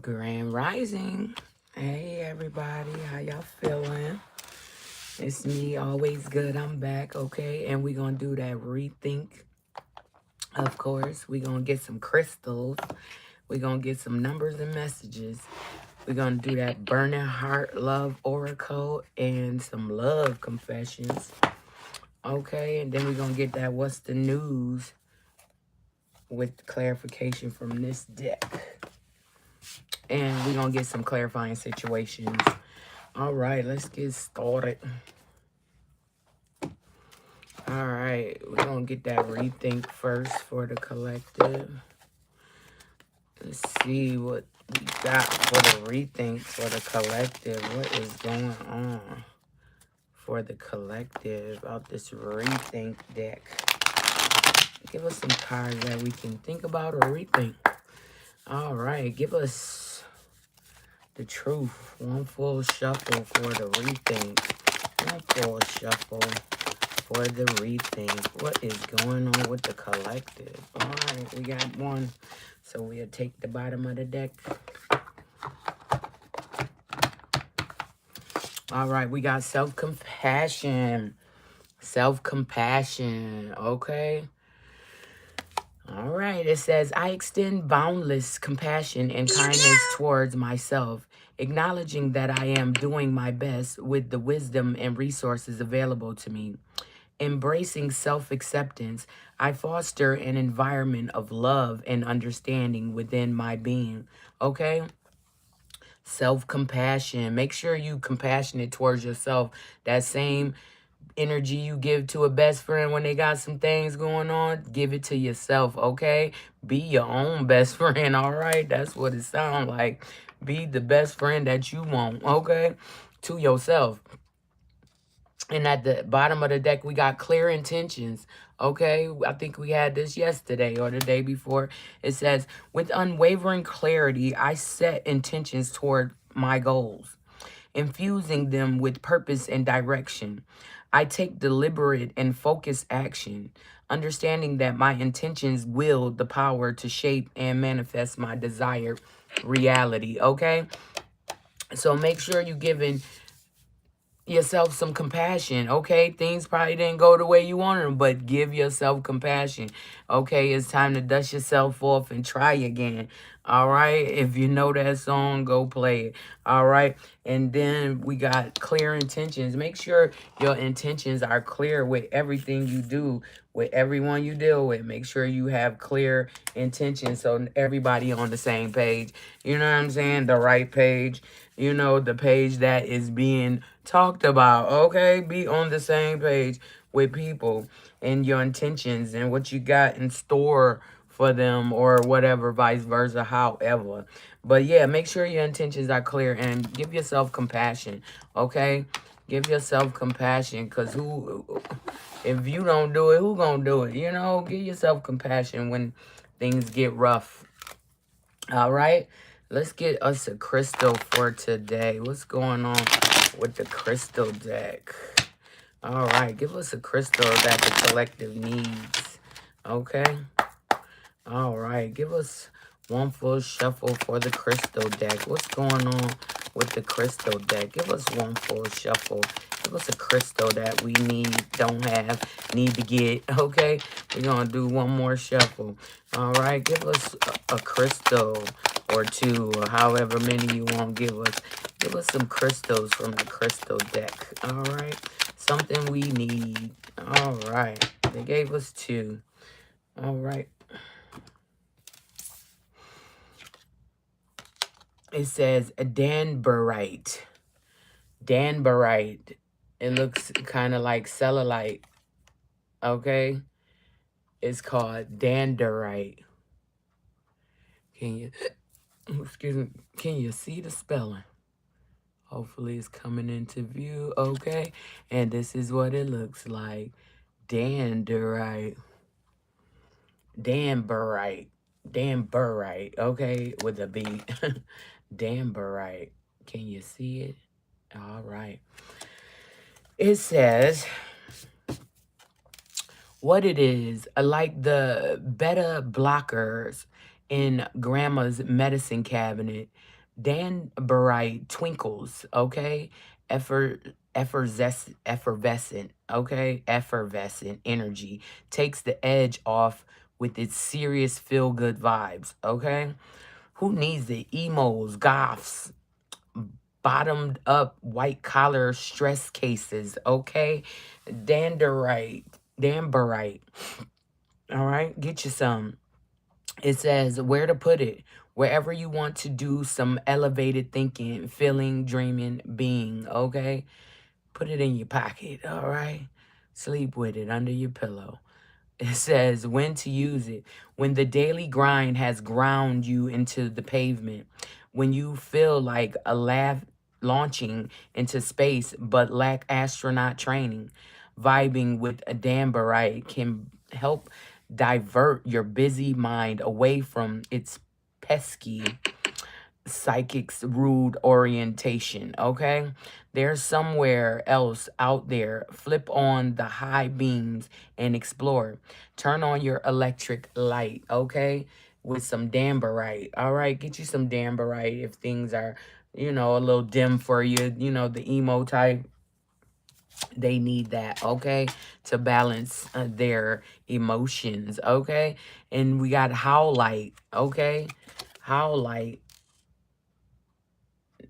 Grand Rising. Hey everybody, how y'all feeling? It's me, always good. I'm back, okay? And we're gonna do that rethink. Of course, we're gonna get some crystals. We're gonna get some numbers and messages. We're gonna do that burning heart love oracle and some love confessions. Okay, and then we're gonna get that what's the news with clarification from this deck. And we're going to get some clarifying situations. All right, let's get started. All right, we're going to get that rethink first for the collective. Let's see what we got for the rethink for the collective. What is going on for the collective out this rethink deck? Give us some cards that we can think about or rethink. All right, give us the truth. One full shuffle for the rethink. One full shuffle for the rethink. What is going on with the collective? All right, we got one. So we'll take the bottom of the deck. All right, we got self-compassion. Self-compassion, okay? All right, it says, I extend boundless compassion and kindness towards myself, acknowledging that I am doing my best with the wisdom and resources available to me. Embracing self-acceptance, I foster an environment of love and understanding within my being. Okay? Self-compassion. Make sure you compassionate towards yourself. That same energy you give to a best friend when they got some things going on, give it to yourself, okay? Be your own best friend, all right? That's what it sounds like. Be the best friend that you want, okay? To yourself. And at the bottom of the deck, we got clear intentions. Okay, I think we had this yesterday or the day before. It says, with unwavering clarity, I set intentions toward my goals, infusing them with purpose and direction. I take deliberate and focused action, understanding that my intentions wield the power to shape and manifest my desired reality. Okay, so make sure you're giving yourself some compassion, okay? Things probably didn't go the way you wanted them, but give yourself compassion, okay? It's time to dust yourself off and try again, all right? If you know that song, go play it, all right? And then we got clear intentions. Make sure your intentions are clear with everything you do, with everyone you deal with. Make sure you have clear intentions so everybody on the same page. You know what I'm saying? The right page. You know, the page that is being talked about, okay? Be on the same page with people and your intentions and what you got in store for them or whatever, vice versa, however. But yeah, make sure your intentions are clear and give yourself compassion, okay? Give yourself compassion because if you don't do it, who gonna do it? You know, give yourself compassion when things get rough. All right, let's get us a crystal for today. What's going on with the crystal deck? All right, give us a crystal that the collective needs. Okay. All right, give us one full shuffle for the crystal deck. What's going on with the crystal deck? Give us one full shuffle. Give us a crystal that we don't have, need to get, okay? We're going to do one more shuffle. All right, give us a crystal or two, or however many you want to give us. Give us some crystals from the crystal deck, all right? Something we need. All right, they gave us two. All right. It says Danburite. Danburite. It looks kind of like cellulite. Okay? It's called Danburite. Can you, excuse me, can you see the spelling? Hopefully it's coming into view. Okay? And this is what it looks like. Danburite. Danburite. Danburite. Okay? With a B. Danburite. Can you see it? All right. It says what it is, like the beta blockers in grandma's medicine cabinet. Danbarite twinkles, okay? Effer, effervescent, okay? Effervescent energy takes the edge off with its serious feel-good vibes, okay? Who needs the emos, goths, bottomed up white collar stress cases, okay? Danbarite, all right? Get you some. It says where to put it. Wherever you want to do some elevated thinking, feeling, dreaming, being, okay? Put it in your pocket, all right? Sleep with it under your pillow. It says when to use it. When the daily grind has ground you into the pavement. When you feel like a launching into space but lack astronaut training. Vibing with a Danbarite can help divert your busy mind away from its pesky psychic's rude orientation, okay? There's somewhere else out there. Flip on the high beams and explore. Turn on your electric light, okay? With some Danbarite, all right? Get you some Danbarite if things are, a little dim for you. The emo type, they need that, okay? To balance their emotions, okay? And we got Howlite, okay? Howlite.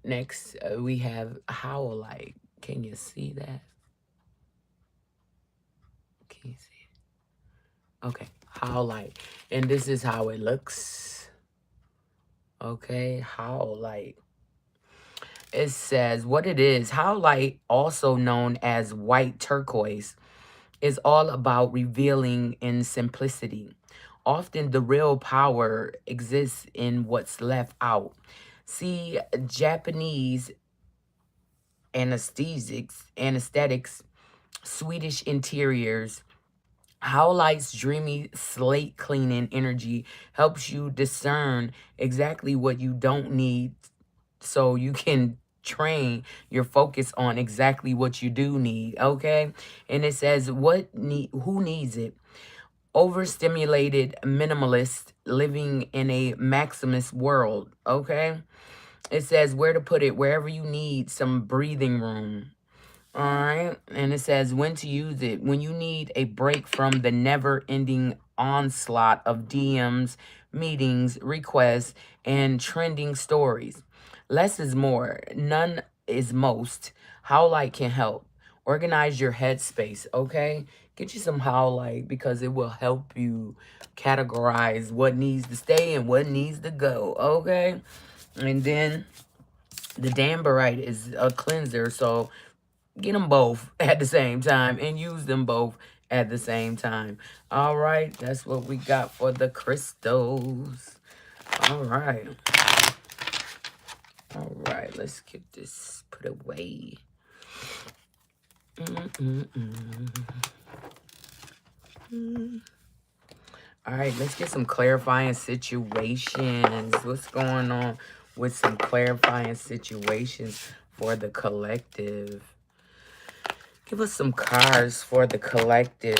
Next, we have Howlite. Can you see that? Can you see it? Okay, Howlite. And this is how it looks. Okay, Howlite. It says what it is. Howlite, also known as white turquoise, is all about revealing in simplicity. Often the real power exists in what's left out. See, Japanese anesthetics, Swedish interiors, Howlite's dreamy slate cleaning energy helps you discern exactly what you don't need so you can train your focus on exactly what you do need, okay? And it says who needs it? Overstimulated minimalist living in a maximalist world, okay? It says where to put it, wherever you need some breathing room. All right. And it says when to use it. When you need a break from the never ending onslaught of DMs, meetings, requests, and trending stories. Less is more. None is most. Howlite can help. Organize your headspace, okay? Get you some Howlite because it will help you categorize what needs to stay and what needs to go, okay? And then the Danbarite is a cleanser, so get them both at the same time and use them both at the same time. All right, that's what we got for the crystals. All right. All right, let's get this put away. All right, let's get some clarifying situations. What's going on with some clarifying situations for the collective? Give us some cards for the collective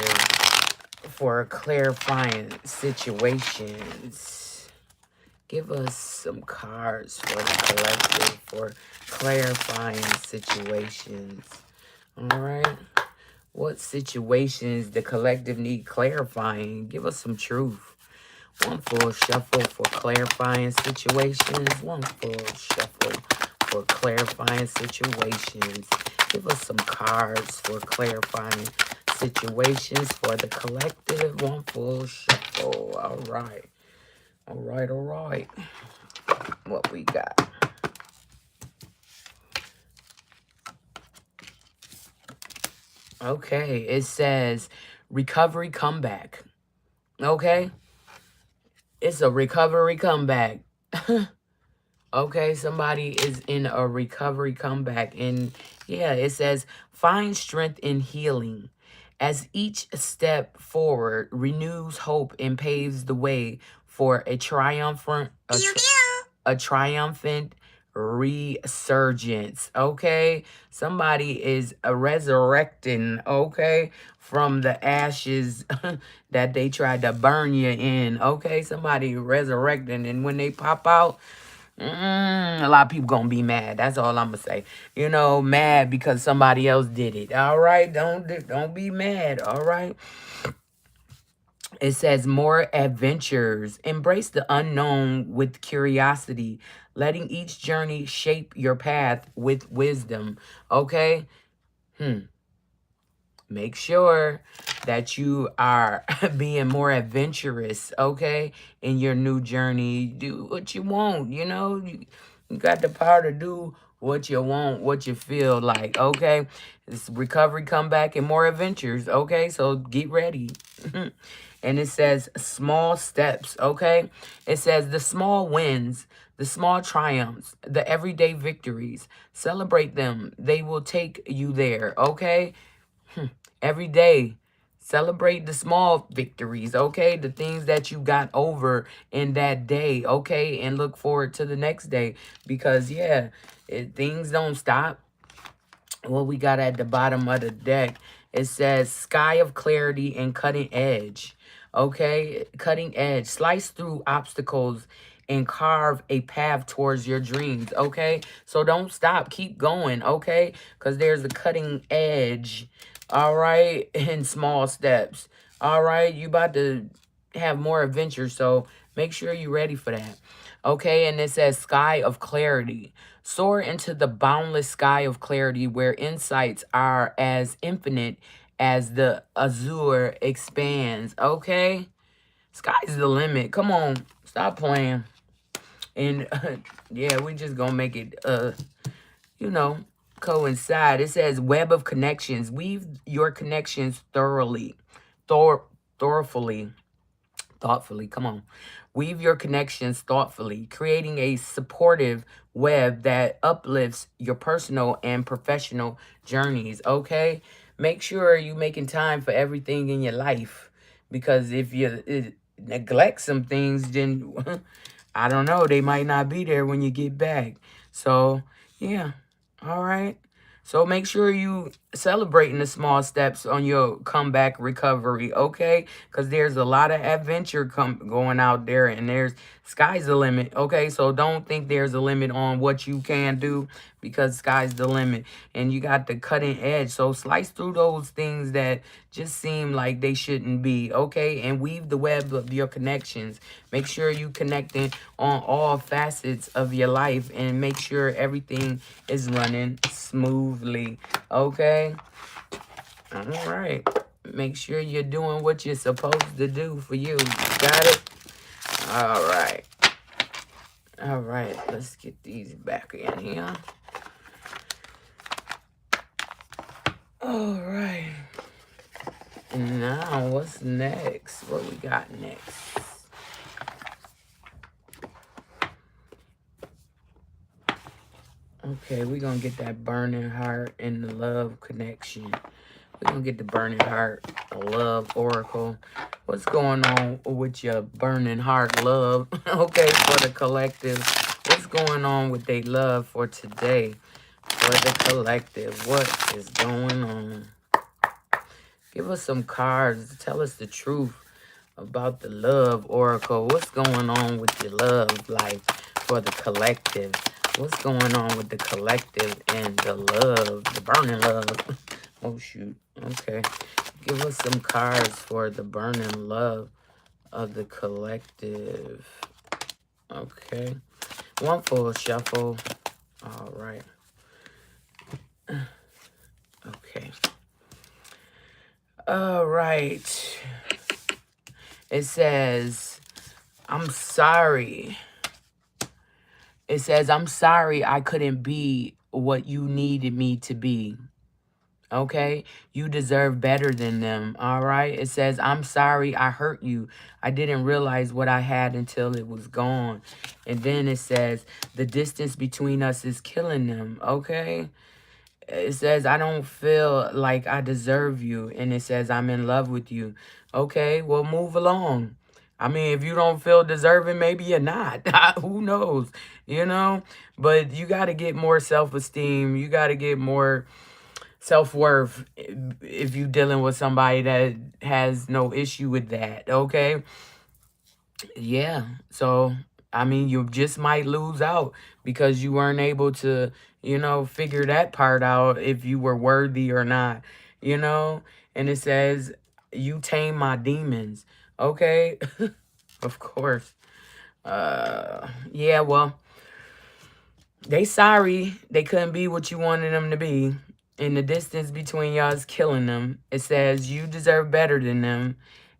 for clarifying situations. Give us some cards for the collective for clarifying situations. All right. What situations the collective need clarifying? Give us some truth. One full shuffle for clarifying situations. One full shuffle for clarifying situations. Give us some cards for clarifying situations for the collective. One full shuffle. All right. All right, all right. What we got? Okay, it says recovery comeback. Okay? It's a recovery comeback. Okay, somebody is in a recovery comeback. And yeah, it says find strength in healing. As each step forward renews hope and paves the way for a triumphant resurgence, okay? Somebody is resurrecting, okay, from the ashes that they tried to burn you in, okay? Somebody resurrecting, and when they pop out, a lot of people gonna be mad. That's all I'm gonna say. You know, mad because somebody else did it. All right, don't be mad. All right. It says more adventures. Embrace the unknown with curiosity, letting each journey shape your path with wisdom. Okay? Make sure that you are being more adventurous, okay, in your new journey. Do what you want, you know. You got the power to do what you want, what you feel like, okay? This recovery, comeback, and more adventures, okay? So get ready. And it says small steps, okay? It says the small wins, the small triumphs, the everyday victories. Celebrate them. They will take you there, okay? Every day, celebrate the small victories, okay? The things that you got over in that day, okay? And look forward to the next day because, yeah, things don't stop. What we got at the bottom of the deck, it says sky of clarity and cutting edge. Okay, cutting edge. Slice through obstacles and carve a path towards your dreams. Okay, so don't stop. Keep going. Okay, because there's a cutting edge. All right, in small steps. All right, you about to have more adventures, so make sure you're ready for that. Okay, and it says sky of clarity. Soar into the boundless sky of clarity where insights are as infinite as the azure expands. Okay? Sky's the limit. Come on. Stop playing. And yeah, we just gonna make it you know, coincide. It says web of connections. Weave your connections thoroughly. Thor thoroughly. Thoughtfully, come on. Weave your connections thoughtfully, creating a supportive web that uplifts your personal and professional journeys, okay? Make sure you're making time for everything in your life because if you neglect some things, then I don't know, they might not be there when you get back. So, yeah. All right. So make sure you celebrating the small steps on your comeback recovery, okay? Because there's a lot of adventure going out there, and there's sky's the limit, okay? So don't think there's a limit on what you can do because sky's the limit, and you got the cutting edge. So slice through those things that just seem like they shouldn't be, okay? And weave the web of your connections. Make sure you connecting on all facets of your life, and make sure everything is running smoothly, okay? All right. Make sure you're doing what you're supposed to do for you. Got it? All right. All right. Let's get these back in here. All right. And now, what's next? What we got next? Okay, we're going to get that burning heart and the love connection. We're going to get the burning heart, love oracle. What's going on with your burning heart love? Okay, for the collective. What's going on with their love for today? For the collective, what is going on? Give us some cards. Tell us the truth about the love oracle. What's going on with your love life for the collective? What's going on with the collective and the love, the burning love? Oh, shoot. Okay. Give us some cards for the burning love of the collective. Okay. One full shuffle. All right. Okay. All right. It says, I'm sorry. It says, I'm sorry I couldn't be what you needed me to be. Okay? You deserve better than them. All right? It says, I'm sorry I hurt you. I didn't realize what I had until it was gone. And then it says, the distance between us is killing them. Okay? It says, I don't feel like I deserve you. And it says, I'm in love with you. Okay? Well, move along. I mean, if you don't feel deserving, maybe you're not. Who knows? You know? But you got to get more self esteem. You got to get more self worth if you dealing with somebody that has no issue with that. Okay? Yeah. So, I mean, you just might lose out because you weren't able to, figure that part out if you were worthy or not, you know? And it says, you tame my demons. Okay? Of course. Yeah, well, they sorry they couldn't be what you wanted them to be. And the distance between y'all is killing them. It says you deserve better than them.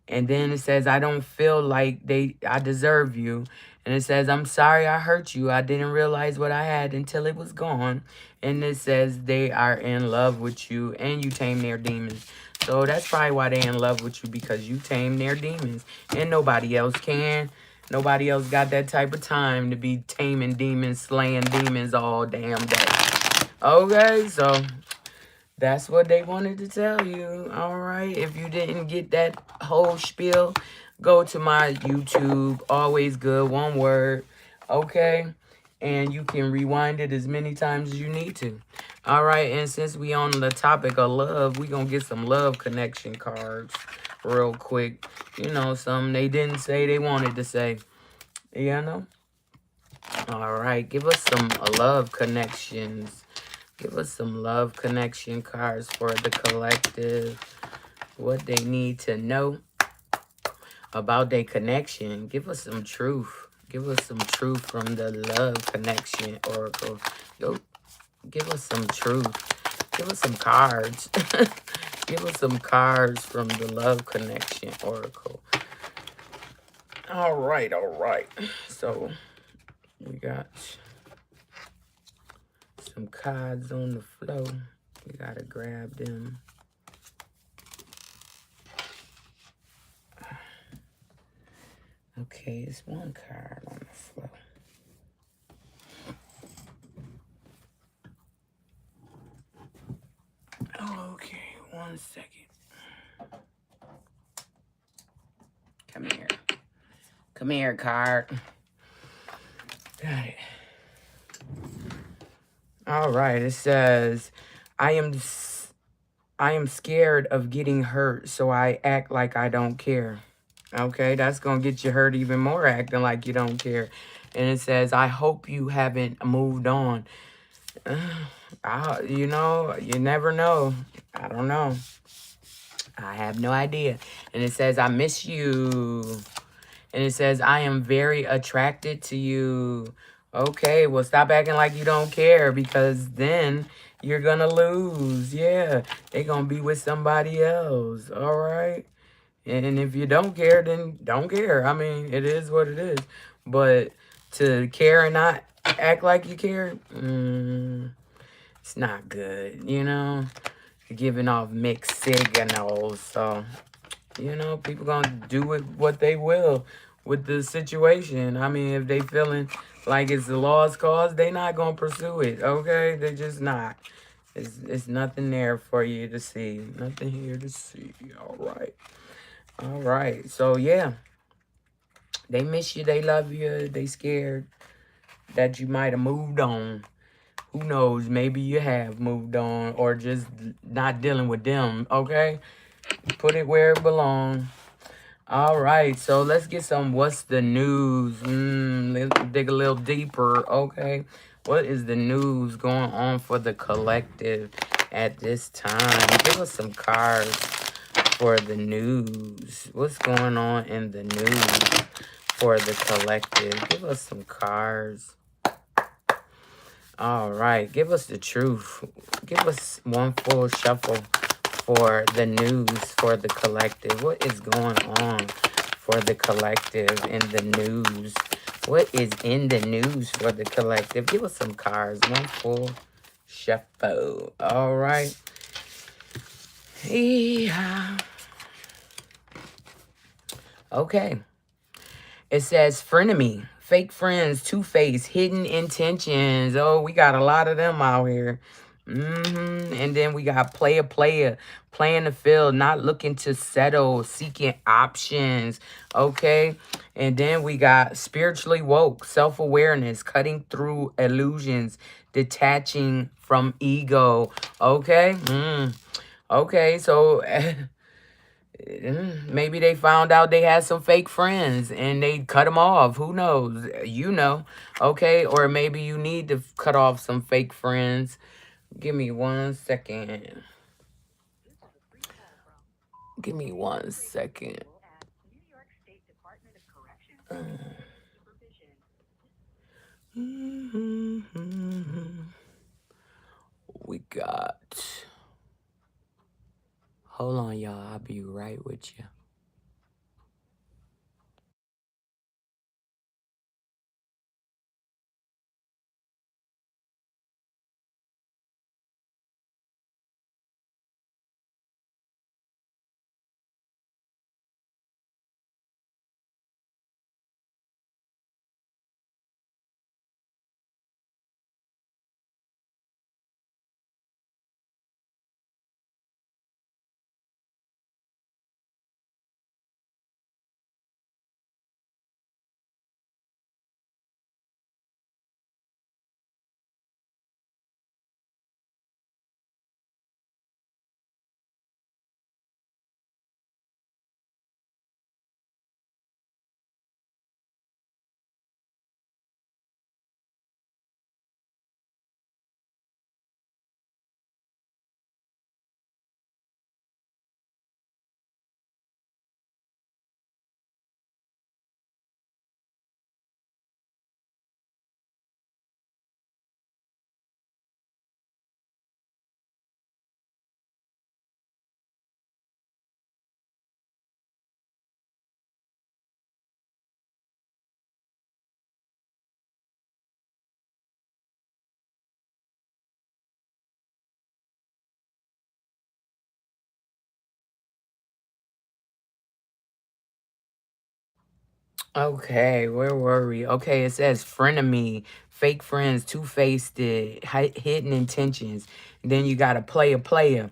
And then it says I don't feel like I deserve you. And it says I'm sorry I hurt you. I didn't realize what I had until it was gone. And it says they are in love with you and you tame their demons. So that's probably why they in love with you, because you tame their demons. And nobody else can. Nobody else got that type of time to be taming demons, slaying demons all damn day. Okay, so that's what they wanted to tell you. All right. If you didn't get that whole spiel, go to my YouTube. Always good. One word. Okay. And you can rewind it as many times as you need to. All right. And since we on the topic of love, we going to get some love connection cards real quick. Something they didn't say they wanted to say. All right. Give us some love connections. Give us some love connection cards for the collective. What they need to know about their connection. Give us some truth. Give us some truth from the love connection oracle. Yo, give us some truth. Give us some cards. Give us some cards from the love connection oracle. All right, all right. So we got some cards on the floor. We gotta grab them. Okay, it's one card on the floor. Okay, 1 second. Come here. Come here, card. Got it. All right, it says, I am scared of getting hurt, so I act like I don't care. Okay, that's going to get you hurt even more, acting like you don't care. And it says, I hope you haven't moved on. You never know. I don't know. I have no idea. And it says, I miss you. And it says, I am very attracted to you. Okay, well, stop acting like you don't care, because then you're going to lose. Yeah, they're going to be with somebody else. All right. And if you don't care, then don't care. I mean, it is what it is. But to care and not act like you care, it's not good, You're giving off mixed signals. So, people gonna do what they will with the situation. I mean, if they feeling like it's a lost cause, they not gonna pursue it, okay? They just not. It's nothing there for you to see. Nothing here to see. All right. All right. So, yeah. They miss you. They love you. They scared that you might have moved on. Who knows? Maybe you have moved on, or just not dealing with them, okay? Put it where it belongs. All right, so let's get some what's the news. Let's dig a little deeper, okay? What is the news going on for the collective at this time? Give us some cards for the news. What's going on in the news for the collective? Give us some cards. All right, give us the truth. Give us one full shuffle for the news for the collective. What is going on for the collective in the news? What is in the news for the collective? Give us some cards. One full shuffle. All right. Yeah. Okay. It says frenemy, fake friends, two-face, hidden intentions. Oh, we got a lot of them out here. And then we got player, playing the field, not looking to settle, seeking options. Okay. And then we got spiritually woke, self-awareness, cutting through illusions, detaching from ego. Okay. Okay. So maybe they found out they had some fake friends and they cut them off. Who knows? You know. Okay. Or maybe you need to cut off some fake friends. Give me 1 second. Give me 1 second. We got. Hold on, y'all. I'll be right with you. Okay, where were we? Okay, it says frenemy, fake friends, two-faced, hidden intentions. Then you got a player.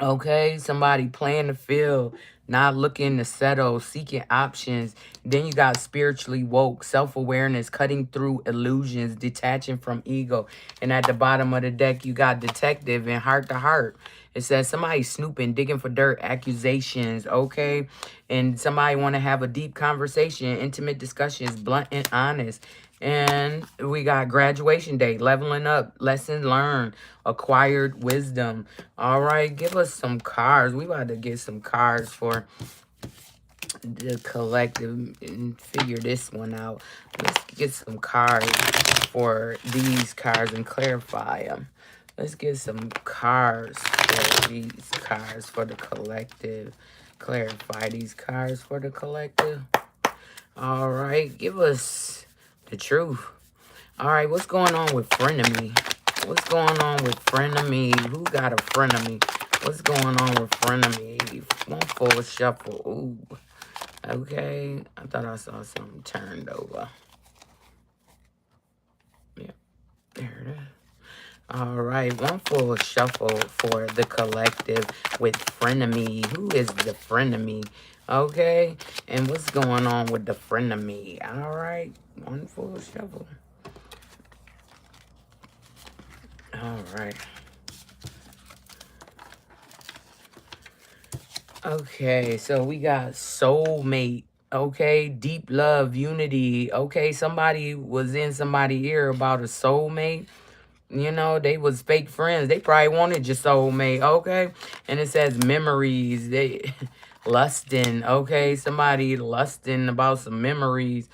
Okay, somebody playing the field, not looking to settle, seeking options. Then you got spiritually woke, self-awareness, cutting through illusions, detaching from ego. And at the bottom of the deck, you got detective and heart to heart. It says somebody snooping, digging for dirt, accusations, okay? And somebody want to have a deep conversation, intimate discussions, blunt and honest. And we got graduation day, leveling up, lesson learned, acquired wisdom. All right, give us some cards. We about to get some cards for the collective and figure this one out. Let's get some cards for these cards and clarify them. Let's get some cards for these cards for the collective. Clarify these cards for the collective. All right, give us the truth. All right, what's going on with frenemy? What's going on with frenemy? Who got a frenemy? What's going on with frenemy? One full shuffle. Ooh. Okay. I thought I saw something turned over. Yeah, there it is. All right, one full shuffle for the collective with frenemy. Who is the frenemy? Okay, and what's going on with the frenemy? All right, one full shuffle. All right. Okay, so we got soulmate. Okay, deep love, unity. Okay, somebody was in somebody's ear about a soulmate. You know, they was fake friends. They probably wanted your soulmate. Okay, and it says memories. They lusting. Okay, somebody lusting about some memories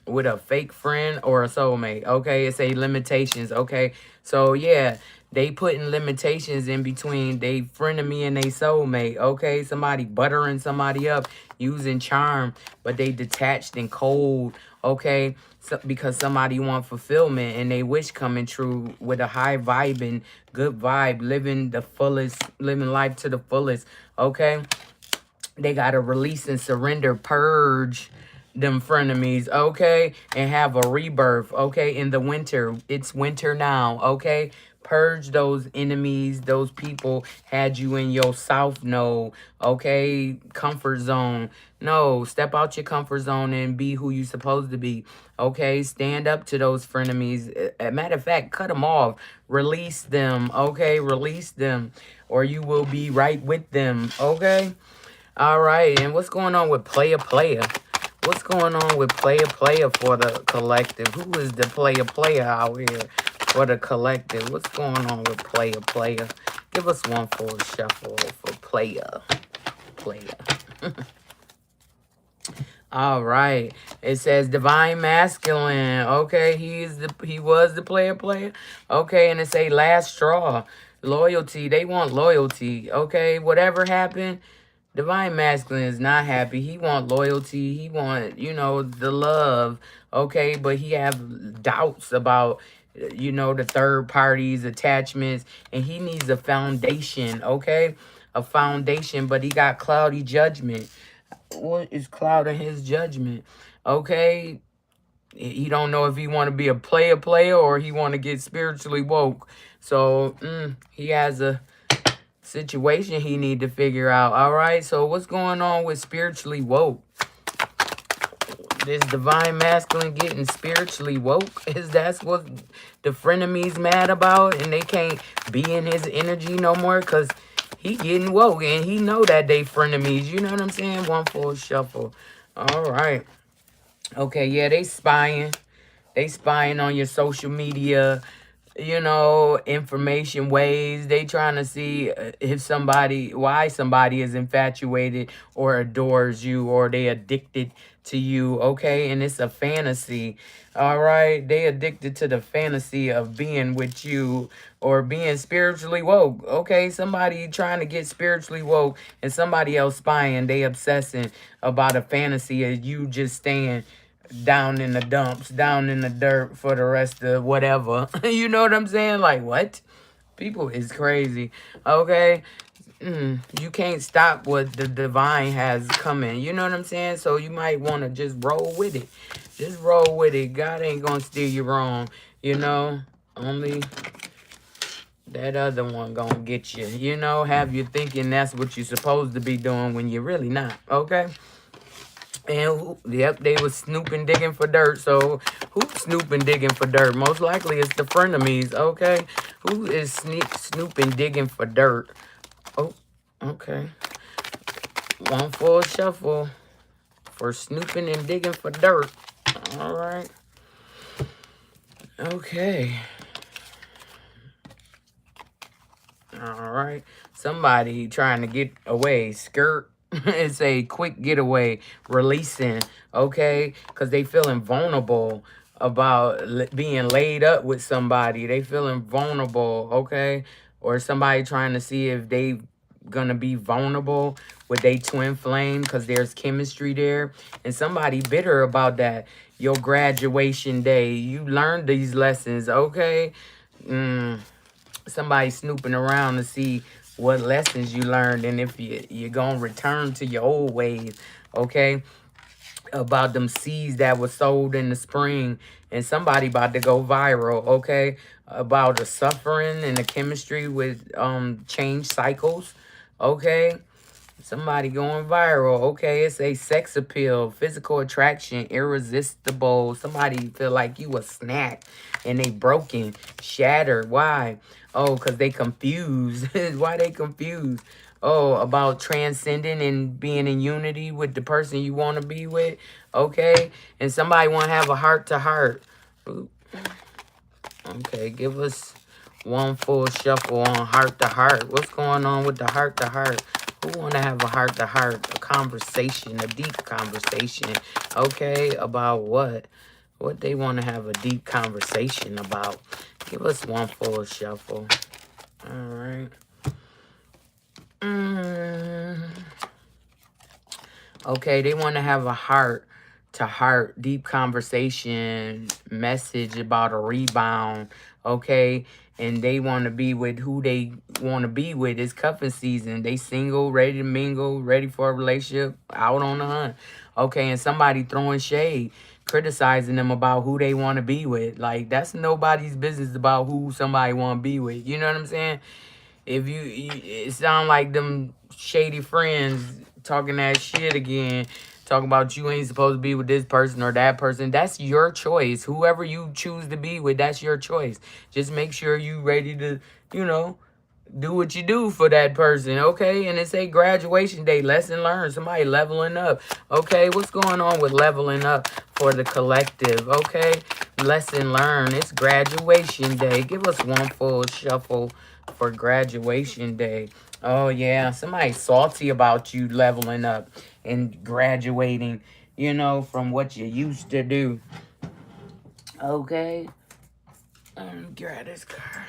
with a fake friend or a soulmate. Okay, it say limitations. Okay, so yeah, they putting limitations in between they frenemy and they soulmate. Okay, somebody buttering somebody up using charm, but they detached and cold. Okay, so because somebody want fulfillment and they wish coming true with a high vibing, good vibe, living the fullest, living life to the fullest. Okay, they got to release and surrender, purge them frenemies, okay? And have a rebirth, okay? In the winter. It's winter now, okay? Purge those enemies. Those people had you in your south node, okay? Comfort zone. No, step out your comfort zone and be who you supposed to be, okay? Stand up to those frenemies. Matter of fact, cut them off. Release them, okay? Release them, or you will be right with them, okay? All right, and what's going on with player? What's going on with player for the collective? Who is the player out here for the collective? What's going on with player? Give us one for a shuffle for player. All right. It says divine masculine. Okay, he was the player. Okay, and it say last straw. Loyalty. They want loyalty. Okay, whatever happened, divine masculine is not happy. He want loyalty. He want, the love. Okay, but he have doubts about the third parties, attachments, and he needs a foundation, okay? A foundation, but he got cloudy judgment. What is clouding his judgment? Okay, he don't know if he want to be a player or he want to get spiritually woke. So he has a situation he need to figure out. All right, so what's going on with spiritually woke? This divine masculine getting spiritually woke? Is that what the frenemies mad about, and they can't be in his energy no more because he getting woke and he know that they frenemies? You know what I'm saying? One full shuffle. All right. Okay, yeah, they spying. They spying on your social media, information ways. They trying to see why somebody is infatuated or adores you or they addicted to you, okay? And it's a fantasy, all right? They addicted to the fantasy of being with you or being spiritually woke, okay? Somebody trying to get spiritually woke and somebody else spying. They obsessing about a fantasy of you just staying down in the dumps, down in the dirt for the rest of whatever. You know what I'm saying? Like, what? People is crazy. Okay? You can't stop what the divine has coming. You know what I'm saying? So you might want to just roll with it. Just roll with it. God ain't going to steer you wrong. Only that other one going to get you. Have you thinking that's what you're supposed to be doing when you're really not. Okay? And yep, they was snooping, digging for dirt. So who's snooping, digging for dirt? Most likely it's the frenemies, okay? Who is snooping, digging for dirt? Oh, okay. One full shuffle for snooping and digging for dirt. All right. Okay. All right. Somebody trying to get away. Skirt. It's a quick getaway, releasing, okay? Because they feeling vulnerable about being laid up with somebody. They feeling vulnerable, okay? Or somebody trying to see if they gonna be vulnerable with their twin flame because there's chemistry there. And somebody bitter about that. Your graduation day, you learned these lessons, okay? Somebody snooping around to see what lessons you learned and if you're going to return to your old ways, okay? About them seeds that were sold in the spring and somebody about to go viral, okay? About the suffering and the chemistry with change cycles, okay? Somebody going viral. Okay, it's a sex appeal, physical attraction, irresistible. Somebody feel like you a snack and they broken, shattered. Why? Oh, because they confused. Why they confused? Oh, about transcending and being in unity with the person you want to be with. Okay, and somebody want to have a heart-to-heart. Okay, give us one full shuffle on heart-to-heart. What's going on with the heart-to-heart? Who want to have a heart-to-heart, a conversation, a deep conversation, okay, about what? What they want to have a deep conversation about. Give us one full shuffle. All right. Okay, they want to have a heart-to-heart, deep conversation, message about a rebound, okay? And they want to be with who they want to be with. It's cuffing season. They single, ready to mingle, ready for a relationship, out on the hunt. Okay, and somebody throwing shade, criticizing them about who they want to be with. Like, that's nobody's business about who somebody want to be with. You know what I'm saying? If it sound like them shady friends talking that shit again, talking about you ain't supposed to be with this person or that person. That's your choice. Whoever you choose to be with, that's your choice. Just make sure you ready to, you know, do what you do for that person, okay? And it's a graduation day, lesson learned, somebody leveling up, okay? What's going on with leveling up for the collective, okay? Lesson learned, it's graduation day. Give us one full shuffle for graduation day. Oh, yeah, somebody salty about you leveling up and graduating, you know, from what you used to do, okay? Grab this card.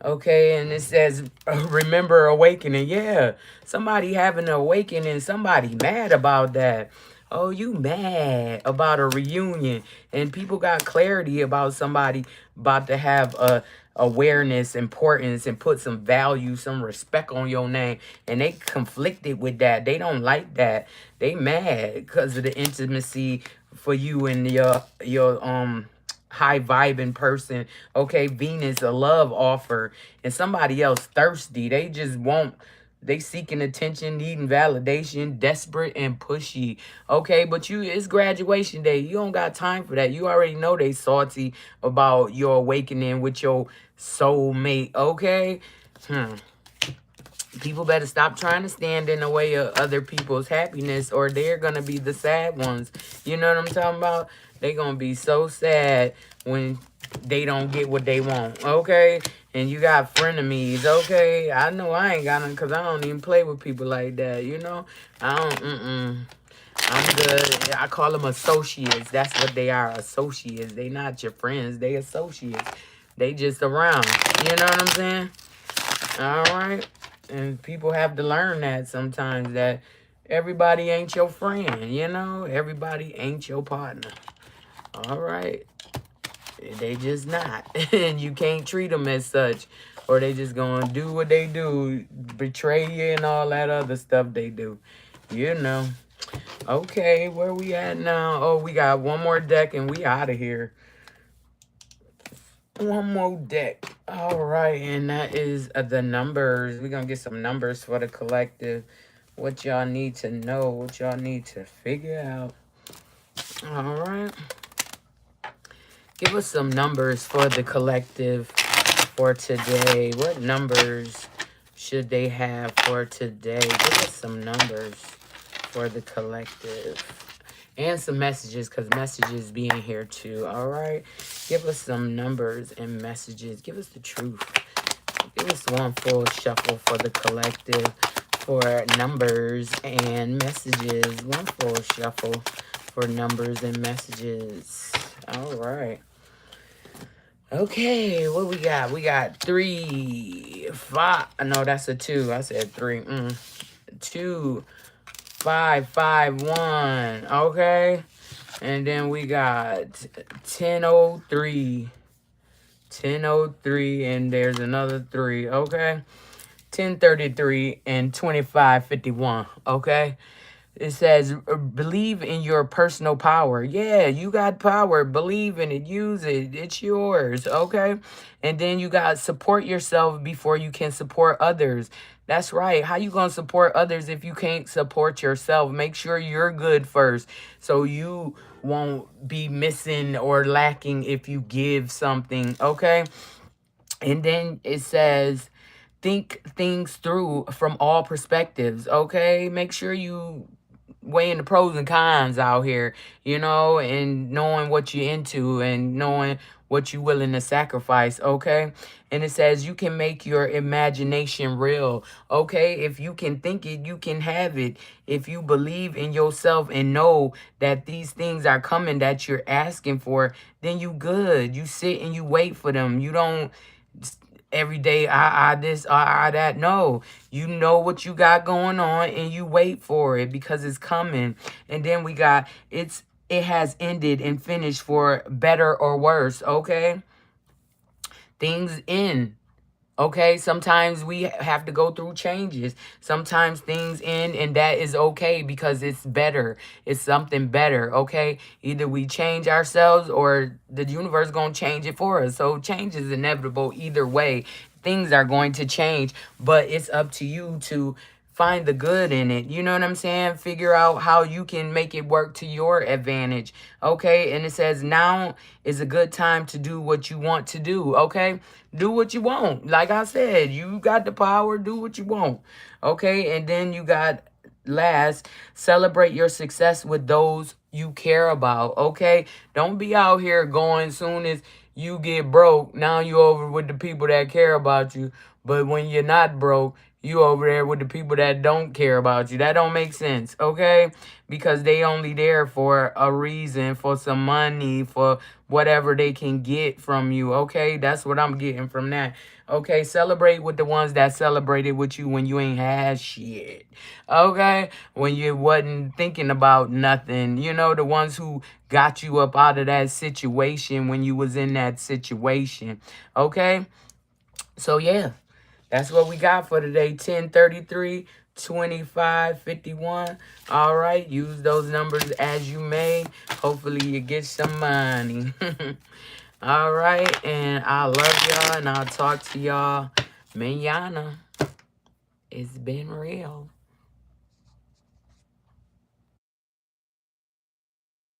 Okay, and it says, remember awakening. Yeah, somebody having an awakening. Somebody mad about that. Oh, you mad about a reunion. And people got clarity about somebody about to have a awareness, importance, and put some value, some respect on your name. And they conflicted with that. They don't like that. They mad because of the intimacy for you and your high vibing person. Okay, Venus, a love offer, and somebody else thirsty. They just want, they seeking attention, needing validation, desperate and pushy. Okay, but it's graduation day. You don't got time for that. You already know they salty about your awakening with your soulmate. Okay. People better stop trying to stand in the way of other people's happiness, or they're going to be the sad ones. You know what I'm talking about? They're going to be so sad when they don't get what they want, okay? And you got frenemies, okay? I know I ain't got them because I don't even play with people like that, you know? I don't, I'm good. I call them associates. That's what they are, associates. They not your friends. They associates. They just around. You know what I'm saying? All right. And people have to learn that sometimes, that everybody ain't your friend, you know? Everybody ain't your partner. All right. They just not. And you can't treat them as such. Or they just gonna do what they do, betray you and all that other stuff they do. You know. Okay, where we at now? Oh, we got one more deck and we out of here. One more deck. All right, and that is the numbers. We're going to get some numbers for the collective. What y'all need to know, what y'all need to figure out. All right. Give us some numbers for the collective for today. What numbers should they have for today? Give us some numbers for the collective. And some messages, because messages be in here too. All right. Give us some numbers and messages. Give us the truth. Give us one full shuffle for the collective for numbers and messages. One full shuffle for numbers and messages. All right. Okay, what we got? We got 3, 5. No, that's a 2. I said 3. 2, 5, 5, 1. Okay. And then we got 1003. 1003, and there's another 3. Okay. 1033 and 2551. Okay. It says, believe in your personal power. Yeah, you got power. Believe in it. Use it. It's yours. Okay. And then you got support yourself before you can support others. That's right. How you going to support others if you can't support yourself? Make sure you're good first, so you won't be missing or lacking if you give something. Okay. And then it says, think things through from all perspectives. Okay. Make sure you weighing the pros and cons out here, you know, and knowing what you're into and knowing what you're willing to sacrifice, okay? And it says you can make your imagination real, okay? If you can think it, you can have it. If you believe in yourself and know that these things are coming that you're asking for, then you good. You sit and you wait for them. You don't every day, this, that. No, you know what you got going on and you wait for it because it's coming. And then we got, it has ended and finished for better or worse, okay? Things end, Okay, sometimes we have to go through changes. Sometimes things end, and that is okay because it's better. It's something better, okay? Either we change ourselves or the universe going to change it for us. So change is inevitable either way. Things are going to change, but it's up to you to find the good in it. You know what I'm saying? Figure out how you can make it work to your advantage. Okay? And it says now is a good time to do what you want to do. Okay? Do what you want. Like I said, you got the power, do what you want. Okay? And then you got last, celebrate your success with those you care about. Okay? Don't be out here going soon as you get broke. Now you over with the people that care about you. But when you're not broke, you over there with the people that don't care about you. That don't make sense, okay? Because they only there for a reason, for some money, for whatever they can get from you, okay? That's what I'm getting from that. Okay, celebrate with the ones that celebrated with you when you ain't had shit. Okay? When you wasn't thinking about nothing. You know, the ones who got you up out of that situation when you was in that situation. Okay? So yeah. That's what we got for today. 1033 2551. All right. Use those numbers as you may. Hopefully you get some money. All right. And I love y'all. And I'll talk to y'all mañana. It's been real.